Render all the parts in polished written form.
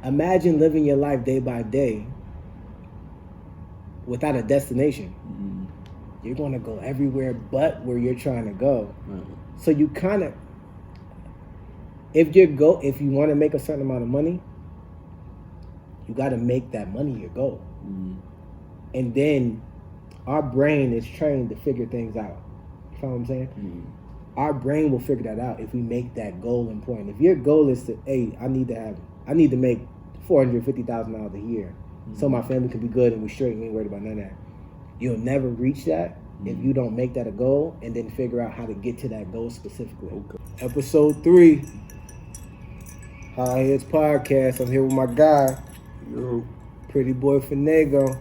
Imagine living your life day by day without a destination. You're going to go everywhere but where you're trying to go. So you kind of, if you want to make a certain amount of money, you got to make that money your goal. And then our brain is trained to figure things out. You know what I'm saying? Our brain will figure that out if we make that goal important. If your goal is to, hey, I need to make $450,000 a year, so my family can be good and we straight, we ain't worried about none of that. You'll never reach that if you don't make that a goal and then figure out how to get to that goal specifically. Episode 3, High Hits Podcast. I'm here with my guy, Pretty Boy Fenego.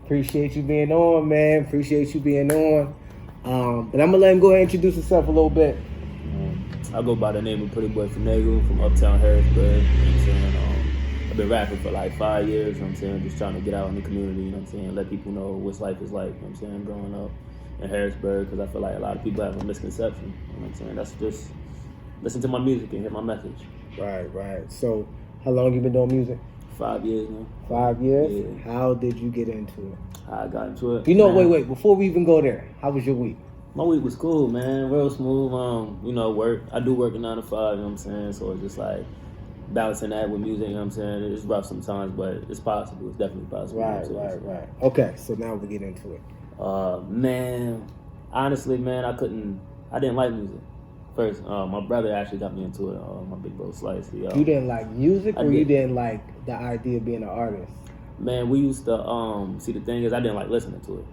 Appreciate you being on, man. Appreciate you being on. But I'm gonna let him go ahead and introduce himself a little bit. I go by the name of Pretty Boy Fenego from Uptown Harrisburg. You know what I'm saying? I've been rapping for like 5 years, you know what I'm saying? Just trying to get out in the community, you know what I'm saying? Let people know what life is like, you know what I'm saying? Growing up in Harrisburg, because I feel like a lot of people have a misconception, you know what I'm saying? That's just listen to my music and hear my message. Right. So, how long you been doing music? 5 years now. 5 years? Yeah. How did you get into it? How I got into it? You know, wait. Before we even go there, how was your week? My week was cool, man. Real smooth. Work. I do work a 9 to 5, you know what I'm saying? So it's just like balancing that with music, you know what I'm saying? It's rough sometimes, but it's possible. It's definitely possible. Right. Okay, so now we get into it. Man, honestly, man, I didn't like music. First, my brother actually got me into it, my big bro Slice. You didn't like music you didn't like the idea of being an artist? Man, we used to, see the thing is I didn't like listening to it.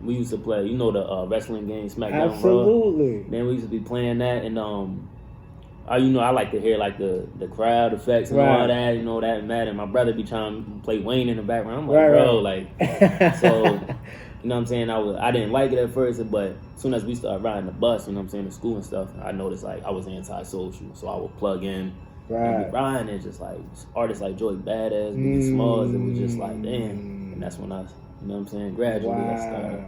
We used to play, the wrestling game, SmackDown. Absolutely. Then we used to be playing that, and I like to hear like the crowd effects and all that, that and that. And my brother be trying to play Wayne in the background. I'm like, bro, so you know what I'm saying? I didn't like it at first, but as soon as we started riding the bus, you know what I'm saying, to school and stuff, I noticed like I was antisocial, so I would plug in. And be riding, and just like artists like Joey Badass, Biggie Smalls, it was just like damn. And that's when I, you know what I'm saying, gradually I started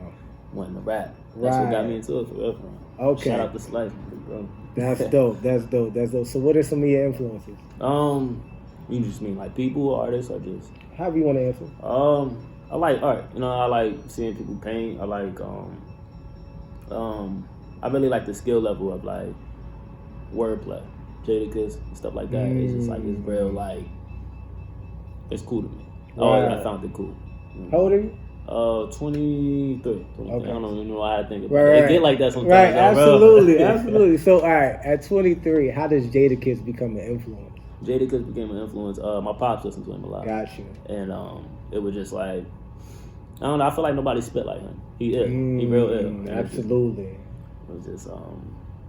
wanting to rap. That's what got me into it for real. Okay. Shout out to Slice, bro. That's dope. So what are some of your influences? You just mean like people, artists, or just however you want to answer? I like art. I like seeing people paint. I like I really like the skill level of like wordplay. Jadakiss and stuff like that. It's just like, it's real, like, it's cool to me. I found it cool. How old are you? 23. Okay. I don't even know how to think about it. It get like that sometimes. Right, absolutely. So, all right, at 23, how does Jadakiss become an influence? Jadakiss became an influence. My pops listened to him a lot. Gotcha. And it was just like, I don't know, I feel like nobody spit like him. He ill. He real ill. Absolutely. It was just,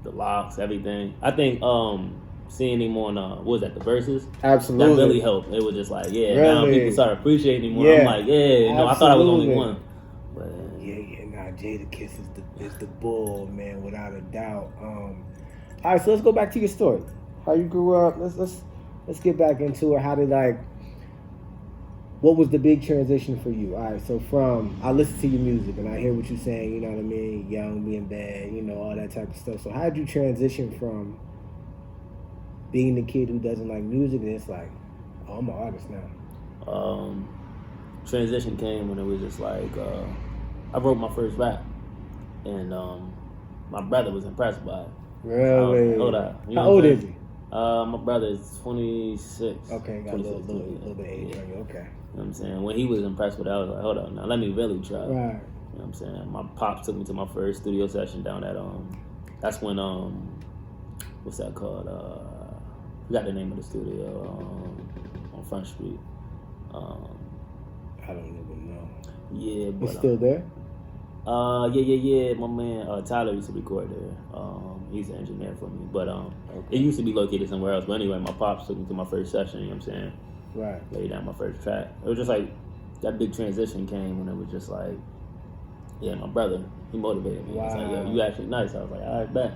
the locks, everything. I think seeing him on the Versus? Absolutely. That really helped. It was just like, now people start appreciating him more. I'm like, I thought I was only one. But Jadakiss is the bull, man, without a doubt. All right, so let's go back to your story. How you grew up. Let's get back into it. How did what was the big transition for you? All right, so I listen to your music and I hear what you're saying, you know what I mean? Young, being bad, all that type of stuff. So how did you transition from being the kid who doesn't like music and it's like, oh, I'm an artist now? Transition came when it was just like, I wrote my first rap and my brother was impressed by it. Really? Hold up. How old is he? My brother is 26. Okay, got a little bit age on you, okay. You know what I'm saying? When he was impressed with it, I was like, hold on, now let me really try. Right. You know what I'm saying? My pops took me to my first studio session down at, that's when, what's that called? I forgot the name of the studio, on Front Street. I don't even know. Yeah, but. It's still there? Yeah. My man, Tyler used to record there. He's an engineer for me. But, it used to be located somewhere else. But anyway, my pops took me to my first session, you know what I'm saying? Right. Laid down my first track. It was just like that big transition came when it was just like, my brother, he motivated me. Wow. He was like, yo, you actually nice. I was like, all right, bet.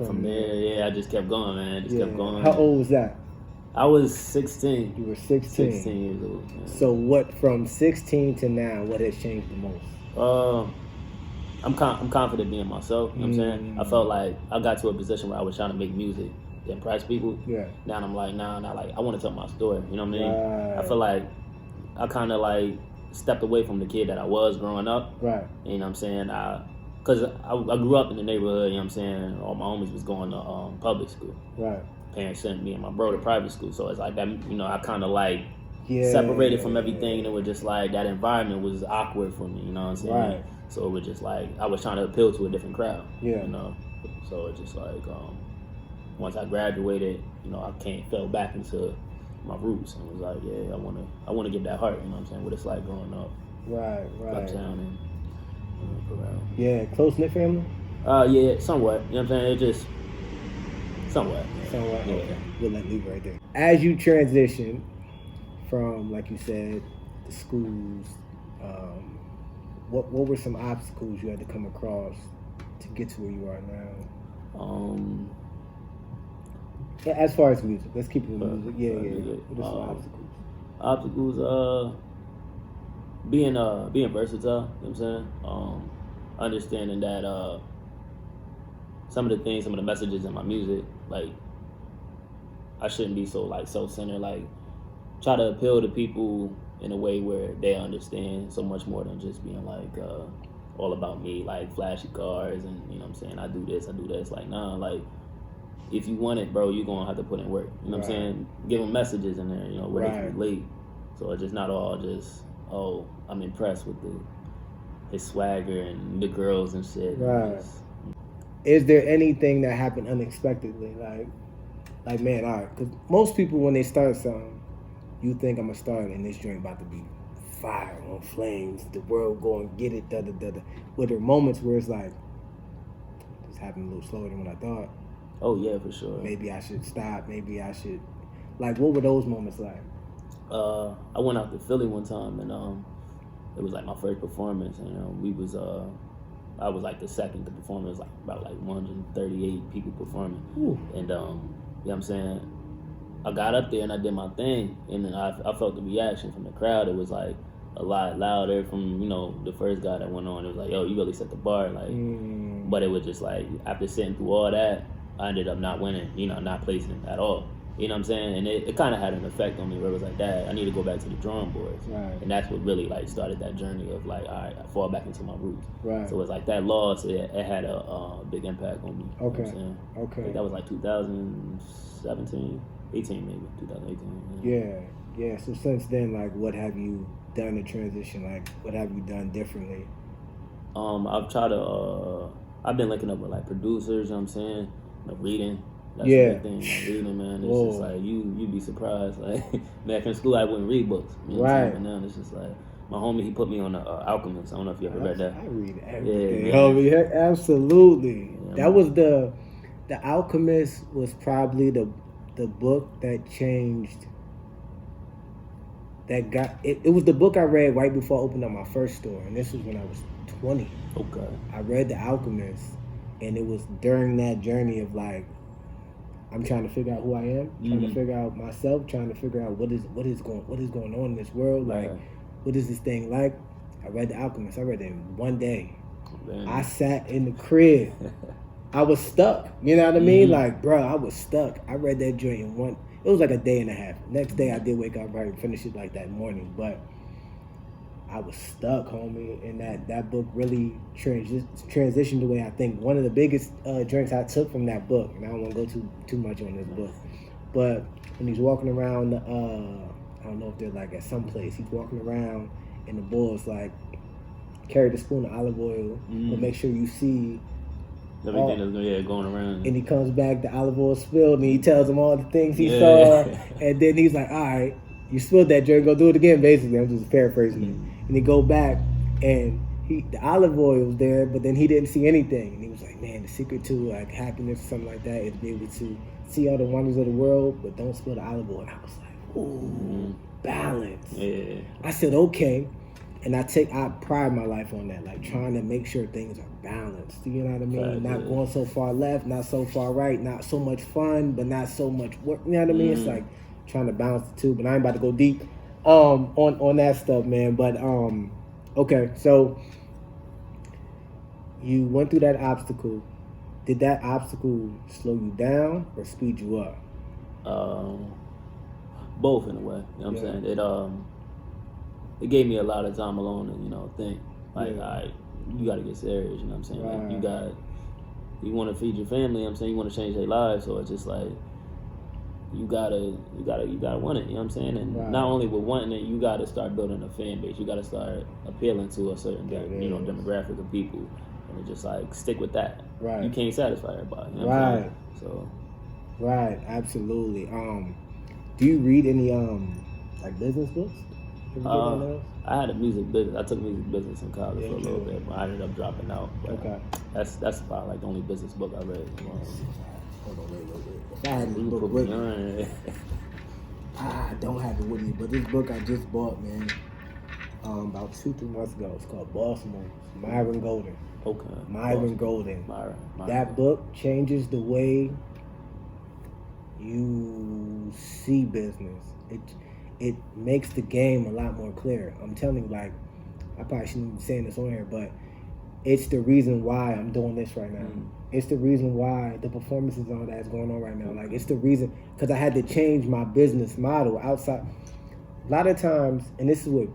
From there, I just kept going, man. Kept going. How old was that? I was 16. You were 16. 16 years old. Man. So what, from 16 to now, what has changed the most? I'm confident being myself. You know what I'm saying? I felt like I got to a position where I was trying to make music impress people. Yeah. Now I'm like, nah, like I want to tell my story. You know what I mean? Right. I feel like I kind of like stepped away from the kid that I was growing up. Right. You know what I'm saying? Because I grew up in the neighborhood. You know what I'm saying? All my homies was going to public school. Right. Parents sent me and my bro to private school, so it's like that. You know, I kind of like separated from everything, and it was just like that environment was awkward for me. You know what I'm saying? Right. So it was just like I was trying to appeal to a different crowd. Yeah. You know, so it's just like once I graduated, you know, I fell back into my roots and was like, yeah, I wanna get that heart. You know what I'm saying? What it's like growing up. Right. Uptown and around. Yeah, close knit family. Yeah, somewhat. You know what I'm saying? It just somewhat. Somewhat. Yeah. Okay. We'll let leave right there. As you transition from, like you said, the schools, what were some obstacles you had to come across to get to where you are now? As far as music, let's keep it with music. Yeah. What are some obstacles? Obstacles, being versatile. You know what I'm saying? Understanding that some of the messages in my music, like I shouldn't be so like self-centered. Like try to appeal to people in a way where they understand so much more than just being like all about me, like flashy cars and you know what I'm saying, I do this. Like nah, like if you want it, bro, you're gonna have to put in work. You know what I'm saying? Give them messages in there, you know, where they can relate. So it's just not all just, oh, I'm impressed with his swagger and the girls and shit. Right. Is there anything that happened unexpectedly? Like man, all right, because most people when they start something, you think I'm gonna start and this joint about to be fire on flames, the world go and get it, da-da-da-da. But there are moments where it's like, this happened a little slower than what I thought. Oh yeah, for sure. Maybe I should stop, maybe I should, like what were those moments like? I went out to Philly one time and it was like my first performance and we was I was like the second to perform. It was like about like 138 people performing. Ooh. And you know what I'm saying? I got up there and I did my thing, and then I felt the reaction from the crowd. It was like a lot louder from, you know, the first guy that went on. It was like, yo, you really set the bar. Like, But it was just like, after sitting through all that, I ended up not winning, you know, not placing at all. You know what I'm saying? And it kind of had an effect on me where it was like, Dad, I need to go back to the drawing boards. Right. And that's what really like started that journey of like, all right, I fall back into my roots. Right. So it was like that loss, it had a big impact on me. Okay. You know what I'm saying? Okay. Like that was like 2017. 18 maybe, 2018. Yeah. So since then, like, what have you done to transition? Like, what have you done differently? I've tried to, I've been linking up with like producers, you know what I'm saying? Like reading. That's Yeah. the thing, like reading, man. It's just like, you'd be surprised. Like, back in school, I wouldn't read books. You know what I'm saying? But now it's just like, my homie, he put me on the Alchemist. I don't know if you ever read that. I read everything. Yeah, homie, absolutely. Yeah, that was the Alchemist was probably the book that changed, that got it was the book I read right before I opened up my first store, and this was when I was 20. Okay. I read The Alchemist, and it was during that journey of like, I'm trying to figure out who I am, trying to figure out myself, trying to figure out what is going on in this world, like what is this thing like. I read The Alchemist. I read it in one day. Man. I sat in the crib. I was stuck. You know what I mean? Like, bro, I was stuck. I read that joint in one. It was like a day and a half. Next day, I did wake up right and finish it like that morning. But I was stuck, homie. And that book really transitioned the way I think. One of the biggest drinks I took from that book, and I don't want to go too much on this book, but when he's walking around, I don't know if they're like at some place. He's walking around, and the boy's like, carry the spoon of olive oil, but make sure you see everything that's going around. And he comes back, the olive oil spilled, and he tells him all the things he saw. And then he's like, all right, you spilled that drink, go do it again, basically. I'm just paraphrasing it. And he go back, and the olive oil was there, but then he didn't see anything. And he was like, man, the secret to like happiness or something like that is to be able to see all the wonders of the world, but don't spill the olive oil. And I was like, ooh, balance. Yeah. I said, okay. And I pride my life on that, like trying to make sure things are balanced. You know what I mean? Right, not going so far left, not so far right, not so much fun, but not so much work. You know what I mean? It's like trying to balance the two. But I ain't about to go deep on that stuff, man. But okay, so you went through that obstacle Did that obstacle slow you down or speed you up? Both in a way. You know what I'm saying? It gave me a lot of time alone and, think. Like, all right, you got to get serious, you know what I'm saying? Right. Like, you want to feed your family, you know what I'm saying? You want to change their lives, so it's just like, you gotta want it, you know what I'm saying? And not only with wanting it, you gotta start building a fan base. You gotta start appealing to a certain demographic of people, and just like stick with that. Right. You can't satisfy everybody. You know what I'm saying? So. Right. Absolutely. Do you read any like business books? I had a music business. I took music business in college for a little bit, but I ended up dropping out. But that's about like the only business book I read. Hold on, wait. If I had this book with me, I don't have it with me, but this book I just bought, man, about 2-3 months ago. It's called Boss Moves, Myron Golden. Okay. Myron Golden. Myron. That book changes the way you see business. It makes the game a lot more clear. I'm telling you, like, I probably shouldn't be saying this on here, but it's the reason why I'm doing this right now. It's the reason why the performances and all that is going on right now. Like, it's the reason, because I had to change my business model outside. A lot of times, and this is with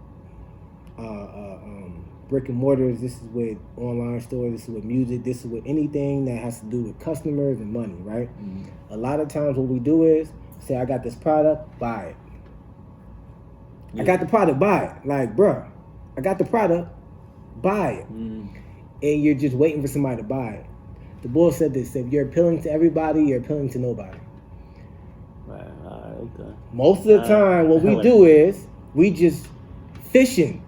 brick and mortars, this is with online stores, this is with music, this is with anything that has to do with customers and money, right? A lot of times what we do is say, I got this product, buy it. I got the product, buy it. Like, bruh, I got the product, buy it. And you're just waiting for somebody to buy it. The boy said this, if you're appealing to everybody, you're appealing to nobody. Right, okay. Most of the time, what we do is, we just fishing.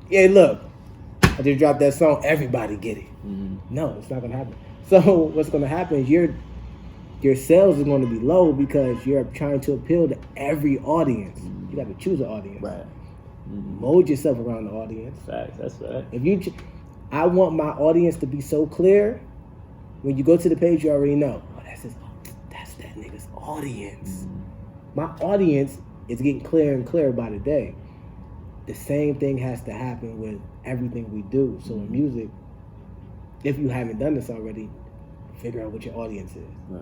Yeah, look, I just dropped that song, everybody get it. No, it's not going to happen. So what's going to happen is your sales are going to be low because you're trying to appeal to every audience. You got to choose an audience. Right. Mold yourself around the audience. Facts, that's right. I want my audience to be so clear. When you go to the page, you already know. Oh, that's that nigga's audience. My audience is getting clearer and clearer by the day. The same thing has to happen with everything we do. So in music, if you haven't done this already, figure out what your audience is. Right.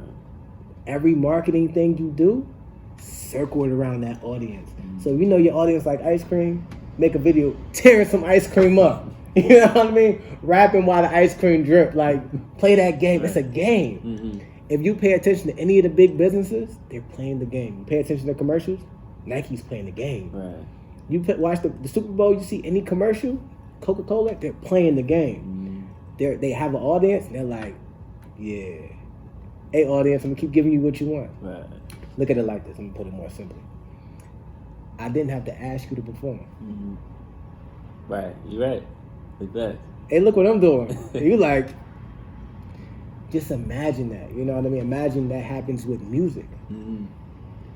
Every marketing thing you do, circle it around that audience. So if you know your audience like ice cream, make a video tearing some ice cream up. You know what I mean? Rapping while the ice cream drip. Like, play that game. Right. It's a game. If you pay attention to any of the big businesses, they're playing the game. You pay attention to commercials, Nike's playing the game. Right. You watch the Super Bowl, you see any commercial, Coca-Cola, they're playing the game. They have an audience, and they're like, yeah. Hey, audience, I'm going to keep giving you what you want. Right. Look at it like this. I'm going to put it more simply. I didn't have to ask you to perform. Right. You're right. Like that. Hey, look what I'm doing. You like, just imagine that. You know what I mean? Imagine that happens with music.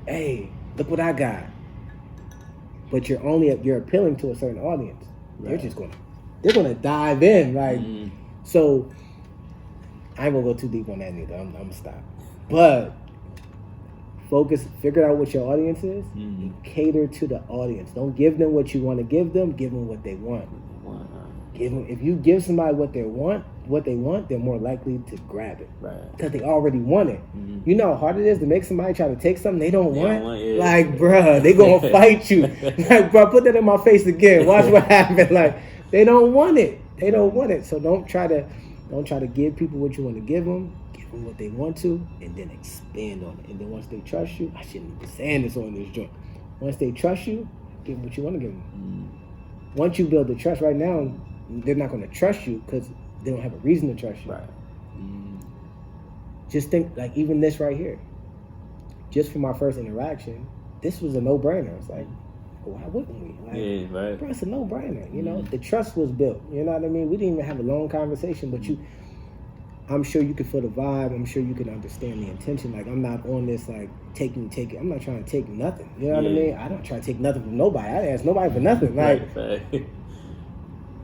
Hey, look what I got. But you're appealing to a certain audience. Right. They're gonna dive in. Like, so I ain't gonna go too deep on that neither. I'm gonna stop. But figure out what your audience is, and cater to the audience. Don't give them what you want to give them what they want. If you give somebody what they want, they're more likely to grab it. Right. Because they already want it. You know how hard it is to make somebody try to take something they don't want? Like, bruh, they gonna fight you. Like, bruh, put that in my face again. Watch what happens. Like, they don't want it. So don't try to give people what you want to give them. Give them what they want to, and then expand on it. And then once they trust you, I shouldn't be saying this on this joint. Once they trust you, give them what you want to give them. Once you build the trust, right now, they're not going to trust you because they don't have a reason to trust you. Right. Just think, like, even this right here. Just for my first interaction, this was a no-brainer. It's like, why wouldn't we? Like, right. Bro, it's a no-brainer. You know, the trust was built. You know what I mean? We didn't even have a long conversation, but I'm sure you can feel the vibe. I'm sure you can understand the intention. Like, I'm not on this, like, take it. I'm not trying to take nothing. You know what I mean? I don't try to take nothing from nobody. I ask nobody for nothing. Like, right.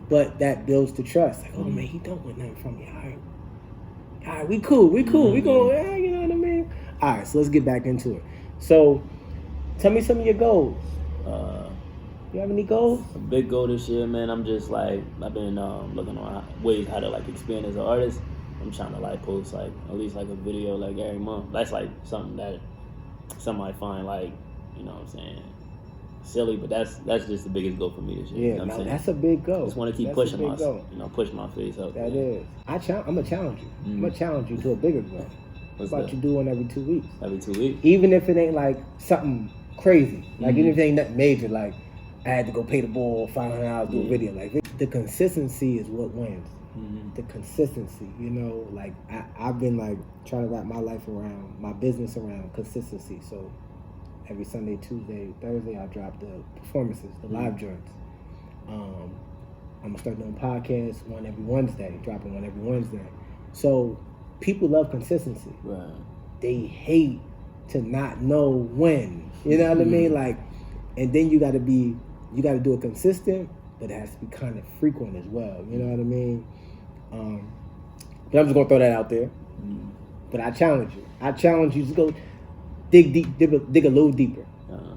But that builds the trust. Like, oh, man, he don't want nothing from me. All right, we cool. We going, you know what I mean? All right, so let's get back into it. So, tell me some of your goals. You have any goals? A big goal this year, man. I'm just like, I've been looking on ways how to like expand as an artist. I'm trying to like post like at least like a video like every month. That's like something that somebody find like, you know what I'm saying, silly, but that's just the biggest goal for me this year. Yeah, you know what I'm saying? That's a big goal. I just want to keep pushing myself, pushing my face up. That is. I'm gonna challenge you. I'm gonna challenge you to a bigger goal. What about you do one every 2 weeks? Every 2 weeks? Even if it ain't like something crazy, like even if it ain't nothing major, like I had to go pay the ball $500 do a video. Like the consistency is what wins. The consistency, you know, like I've been like trying to wrap my life around, my business around consistency. So every Sunday, Tuesday, Thursday, I drop the performances, the live joints. I'm gonna start doing podcasts one every Wednesday, dropping one every Wednesday. So people love consistency. Right. They hate to not know when. You know what I mean? Like, and then you got to do it consistent, but it has to be kind of frequent as well. You know what I mean? But I'm just gonna throw that out there. But I challenge you. To go dig deep, dig a little deeper.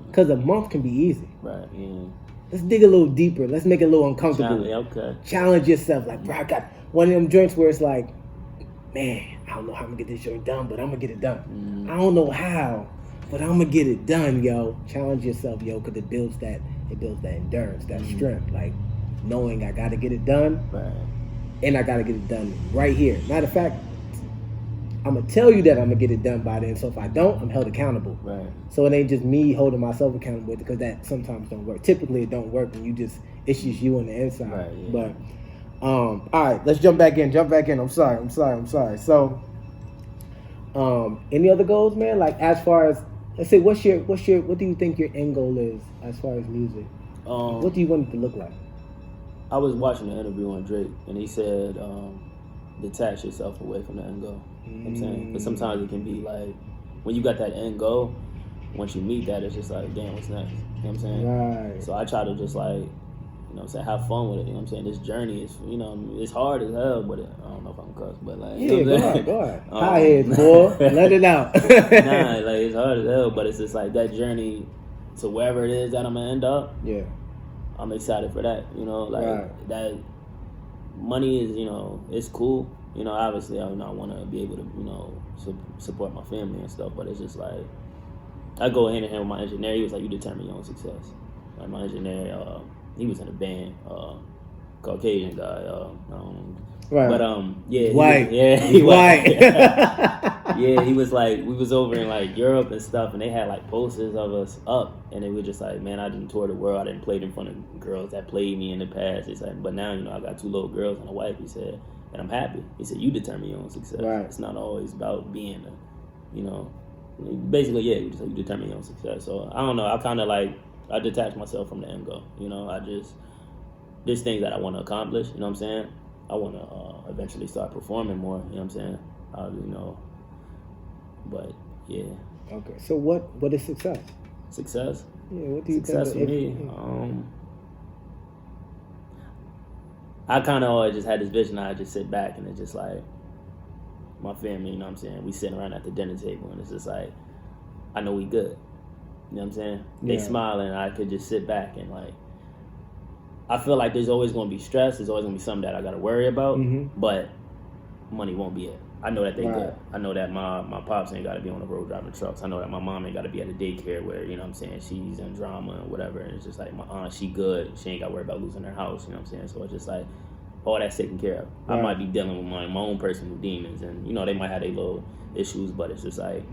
Because a month can be easy. Right. Yeah. Let's dig a little deeper. Let's make it a little uncomfortable. Challenge yourself. Like, bro, I got one of them joints where it's like, man, I don't know how I'm gonna get this joint done, but I'm gonna get it done. I don't know how, but I'm gonna get it done, yo. Challenge yourself, yo, because it builds that endurance, that strength. Like knowing I gotta get it done, and I gotta get it done right here. Matter of fact, I'm gonna tell you that I'm gonna get it done by then. So if I don't, I'm held accountable. Right. So it ain't just me holding myself accountable, because that sometimes don't work. Typically, it don't work when it's just you on the inside. Right, yeah. But all right, let's jump back in. I'm sorry. So, any other goals, man? Like as far as, let's say, what do you think your end goal is as far as music? What do you want it to look like? I was watching an interview on Drake, and he said, detach yourself away from the end goal. You know what I'm saying? Because sometimes it can be like, when you got that end goal, once you meet that, it's just like, damn, what's next? You know what I'm saying? Right. So I try to just like, you know what I'm saying, have fun with it. You know what I'm saying? This journey is, you know, it's hard as hell, but I don't know if I'm cuss, but like, yeah, you know go ahead. High head, boy. Let it out. Nah, like, it's hard as hell, but it's just like that journey to wherever it is that I'm gonna end up. Yeah. I'm excited for that, you know, like that money is, you know, it's cool. You know, obviously, I want to be able to, you know, support my family and stuff, but it's just like, I go hand in hand with my engineer. He was like, you determine your own success. Like my engineer, he was in a band, Caucasian guy, right. But yeah, white. He white. Yeah, he was like, we was over in like Europe and stuff, and they had like posters of us up, and they were just like, man, I didn't tour the world. I didn't play in front of girls that played me in the past. He said, but now, you know, I got 2 little girls and a wife. He said, and I'm happy. He said, you determine your own success. Right. It's not always about being a, you know, basically, yeah, you determine your own success. So I don't know. I kind of like, I detach myself from the end goal. You know, there's things that I want to accomplish. You know what I'm saying? I want to eventually start performing more. You know what I'm saying? You know, but yeah. Okay. So what is success? Success? Yeah. What do you success for me? I kind of always just had this vision. I just sit back and it's just like my family. You know what I'm saying? We sitting around at the dinner table and it's just like, I know we good. You know what I'm saying? They smiling, and I could just sit back and like, I feel like there's always going to be stress. There's always going to be something that I got to worry about, but money won't be it. I know that they good. I know that my pops ain't got to be on the road driving trucks. I know that my mom ain't got to be at a daycare where, you know what I'm saying, she's in drama and whatever. And it's just like, my aunt, she good. She ain't got to worry about losing her house, you know what I'm saying? So it's just like, all that's taken care of. I might be dealing with my own personal demons, and, you know, they might have their little issues, but it's just like,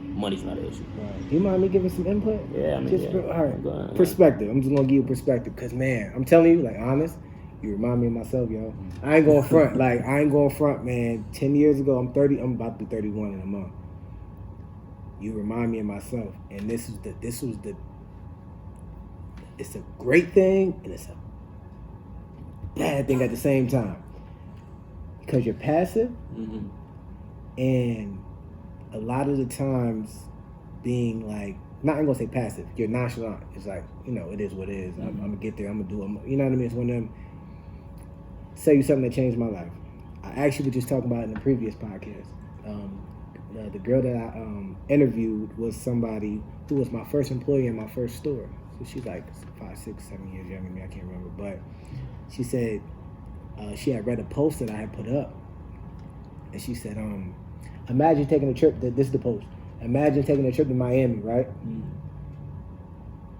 money's not an issue. Right. Do you mind me giving some input? Yeah, I mean, all right. Perspective. I'm just gonna give you perspective, because man, I'm telling you, like, honest, you remind me of myself, yo. I ain't going front. Like, I ain't going front, man. 10 years ago, I'm 30. I'm about to be 31 in a month. You remind me of myself, and this was the. It's a great thing, and it's a bad thing at the same time, because you're passive, and a lot of the times being like, not I'm gonna say passive, you're nonchalant. It's like, you know, it is what it is. I'm gonna get there, I'm gonna do it. You know what I mean? It's one of them, tell you something that changed my life. I actually was just talking about it in the previous podcast. The girl that I interviewed was somebody who was my first employee in my first store. So she's like 5, 6, 7 years younger than me, I can't remember. But she said she had read a post that I had put up and she said, imagine taking a trip. This is the post. Imagine taking a trip to Miami, right?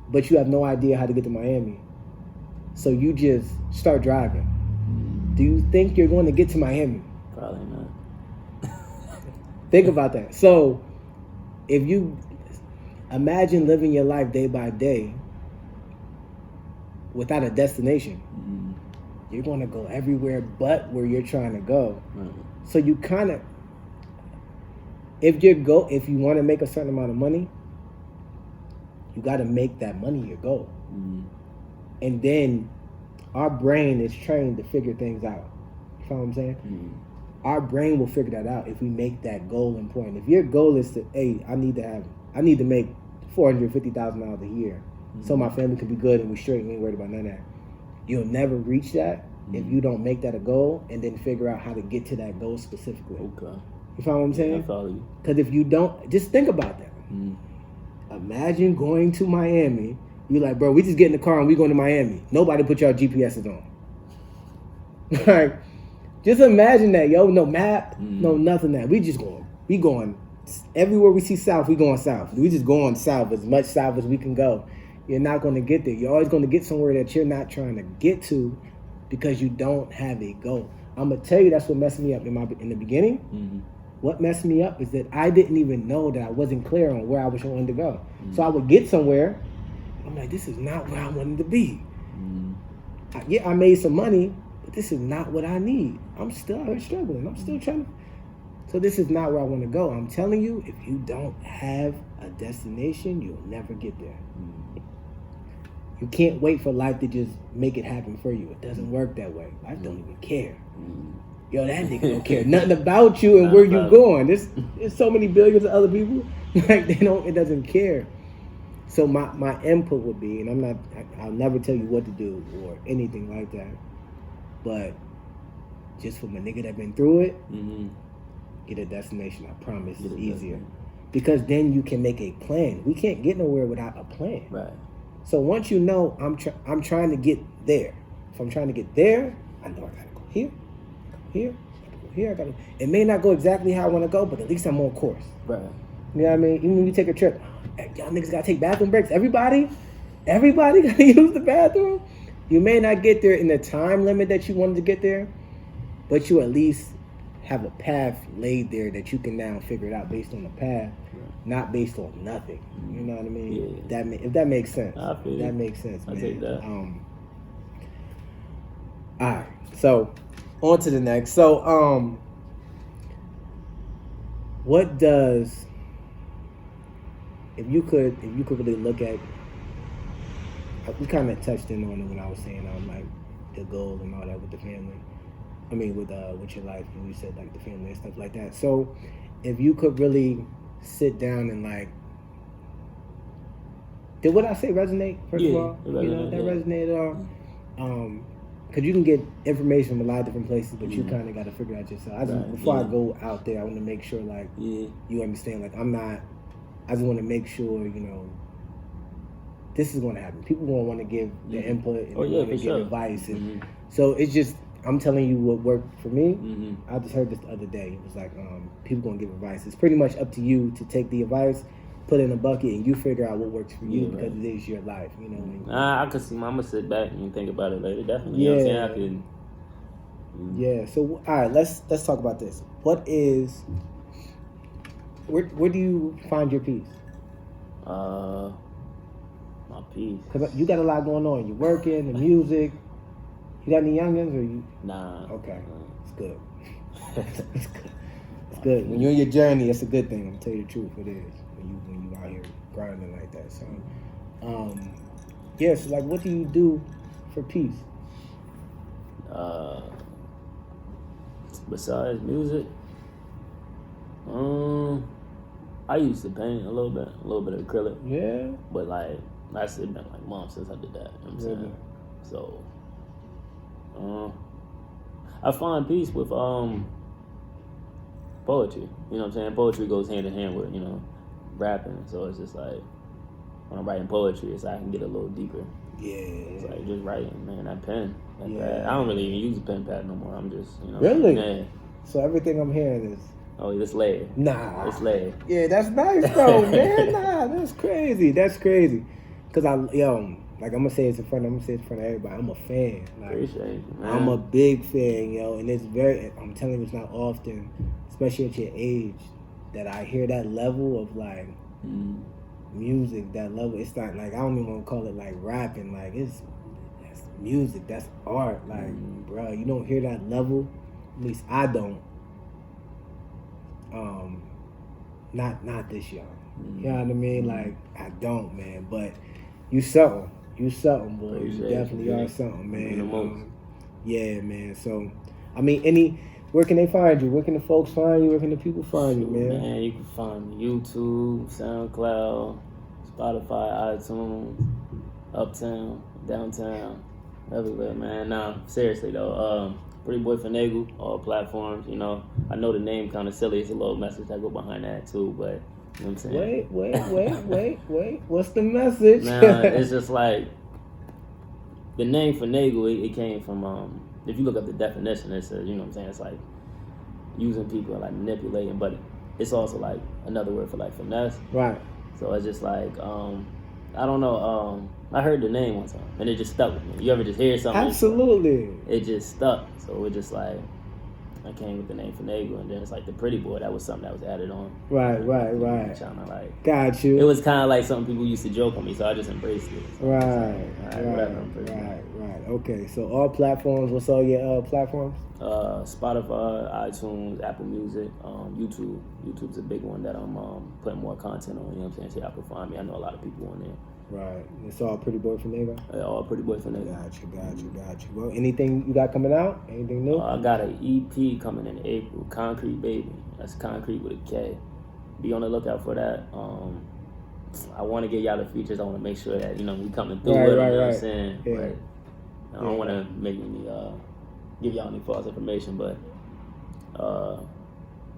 But you have no idea how to get to Miami, so you just start driving. Do you think you're going to get to Miami? Probably not. Think about that. So, if you imagine living your life day by day without a destination, you're going to go everywhere but where you're trying to go. So you kind of, if you want to make a certain amount of money, you got to make that money your goal. And then our brain is trained to figure things out. You know what I'm saying? Our brain will figure that out if we make that goal important. If your goal is to, hey, I need to make $450,000 a year, so my family can be good and we straight, we ain't worried about none of that. You'll never reach that if you don't make that a goal and then figure out how to get to that goal specifically. Okay. You follow what I'm saying? I follow you. Because if you don't, just think about that. Imagine going to Miami. You're like, bro, we just get in the car and we going to Miami. Nobody put y'all GPSs on. Like, just imagine that, yo. No map, no nothing. That we going everywhere we see south. We going south. We just going south, as much south as we can go. You're not going to get there. You're always going to get somewhere that you're not trying to get to because you don't have a goal. I'm gonna tell you that's what messed me up in the beginning. What messed me up is that I didn't even know that I wasn't clear on where I was wanting to go. So I would get somewhere, I'm like, this is not where I wanted to be. I made some money, but this is not what I need. I'm still out here struggling. I'm still trying to. So this is not where I want to go. I'm telling you, if you don't have a destination, you'll never get there. You can't wait for life to just make it happen for you. It doesn't work that way. Life don't even care. Yo, that nigga don't care nothing about you and where you going. There's so many billions of other people. Like it doesn't care. So my input would be, and I'll never tell you what to do or anything like that. But just from a nigga that been through it, get a destination. I promise it's easier. Because then you can make a plan. We can't get nowhere without a plan. Right. So once you know I'm trying to get there. If I'm trying to get there, I know I gotta go here, I gotta. It may not go exactly how I want to go, but at least I'm on course. Right. You know what I mean? Even when you take a trip, y'all niggas gotta take bathroom breaks. Everybody gotta use the bathroom. You may not get there in the time limit that you wanted to get there, but you at least have a path laid there that you can now figure it out based on the path, not based on nothing. You know what I mean? Yeah. If that makes sense. I feel that it. makes sense, man. I take that. All right. So, on to the next. So, what does if you could really look at? We kind of touched in on it when I was saying like the goal and all that with the family. I mean, with your life, and you said like the family and stuff like that. So, if you could really sit down and like, did what I say resonate? First of all, resonate at all. Because you can get information from a lot of different places, but you kind of got to figure out yourself. Before I go out there, I want to make sure like you understand. Like I just want to make sure this is going to happen. People going to want to give their input and give advice, and so it's just. I'm telling you what worked for me. I just heard this the other day. It was like, people gonna give advice. It's pretty much up to you to take the advice, put it in a bucket, and you figure out what works for you because it is your life. You know what I mean? I could see. I'm gonna sit back and think about it later. Definitely. You know what I'm saying? Yeah. So all right, let's talk about this. What is? Where do you find your peace? My peace. Because you got a lot going on. You're working, the music. You got any youngins or you? Nah. Okay. It's good. It's good. It's good. When you're in your journey, it's a good thing. I'm gonna tell you the truth. It is. When you out here grinding like that. So, so like, what do you do for peace? Besides music, I used to paint a little bit of acrylic. Yeah. But like, it's been like months since I did that. You know what I'm saying? So. I find peace with poetry. You know what I'm saying? Poetry goes hand in hand with, rapping. So it's just like when I'm writing poetry, it's like I can get a little deeper. Yeah. It's like just writing, man, that pen. That pad. I don't really even use a pen pad no more. I'm just, Really? Yeah. So everything I'm hearing is. Oh, this layer. Nah. It's layer. Yeah, that's nice though, man. Nah, that's crazy. That's crazy. Cause like I'm gonna say it in front of everybody. I'm a fan. Like, Appreciate you, man. I'm a big fan, and it's I'm telling you, it's not often, especially at your age, that I hear that level of like music. That level, it's not like I don't even want to call it like rapping. Like that's music. That's art. Like, bro, you don't hear that level. At least I don't. Not this young. You know what I mean? Like, I don't, man. But you something. You something, boy. Appreciate you definitely you, are something, man. Yeah, Man. So, I mean, where can they find you? Where can the folks find you? Where can the people find you, man? Man, you can find me YouTube, SoundCloud, Spotify, iTunes, Uptown, Downtown, everywhere, man. Nah, seriously though, Pretty Boy Fenego, all platforms. You know, I know the name kind of silly. It's a little message that go behind that too, but you know what I'm saying. Wait. What's the message? Nah, it's just like the name Fenego. It came from if you look up the definition, it says, you know what I'm saying. It's like using people and like manipulating, but it's also like another word for like finesse. Right. So it's just like I don't know. I heard the name one time and it just stuck with me. You ever just hear something? Absolutely. It just stuck. So it just like I came with the name Fenego, and then it's like the Pretty Boy. That was something that was added on. Right. Trying to like. Got you. It was kind of like something people used to joke on me, so I just embraced it. So right. Okay, so all platforms. What's all your platforms? Spotify, iTunes, Apple Music, YouTube. YouTube's a big one that I'm putting more content on. You know what I'm saying? So y'all can find me. I know a lot of people on there. Right. It's all Pretty Boy Fenego? Yeah, all Pretty Boy Fenego. Got you. Well, anything you got coming out? Anything new? I got an EP coming in April, Concrete Baby. That's Concrete with a K. Be on the lookout for that. I want to get y'all the features. I want to make sure that, you know, we coming through with them, you know what I'm saying? Yeah. But I don't want to make any, give y'all any false information, but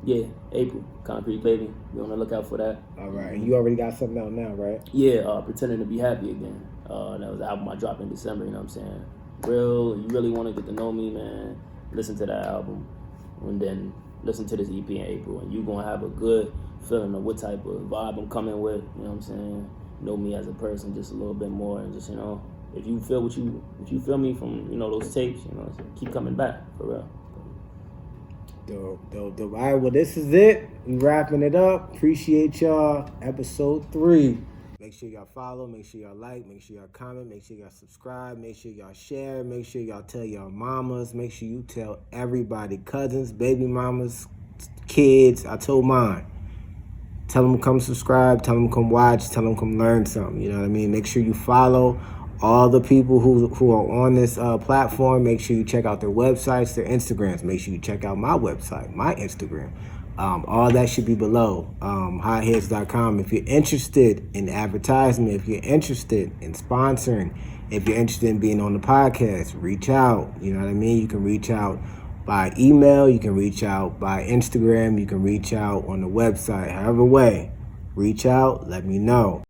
yeah, April, Concrete Baby. Be on the lookout for that. All right. And you already got something out now, right? Yeah, Pretending to Be Happy Again. That was the album I dropped in December, you know what I'm saying? You really want to get to know me, man, listen to that album, and then listen to this EP in April, and you're going to have a good feeling of what type of vibe I'm coming with, you know what I'm saying? Know me as a person just a little bit more, and just, you know, if you feel what you feel me from, you know, those tapes, you know, keep coming back, for real. Dope. All right, well, this is it. We wrapping it up. Appreciate y'all. Episode 3. Make sure y'all follow. Make sure y'all like. Make sure y'all comment. Make sure y'all subscribe. Make sure y'all share. Make sure y'all tell y'all mamas. Make sure you tell everybody, cousins, baby mamas, kids. I told mine. Tell them come subscribe. Tell them come watch. Tell them come learn something. You know what I mean? Make sure you follow all the people who are on this platform. Make sure you check out their websites, their Instagrams. Make sure you check out my website, my Instagram. All that should be below, hotheads.com. If you're interested in advertisement, if you're interested in sponsoring, if you're interested in being on the podcast, reach out. You know what I mean? You can reach out by email. You can reach out by Instagram. You can reach out on the website. However way, reach out, let me know.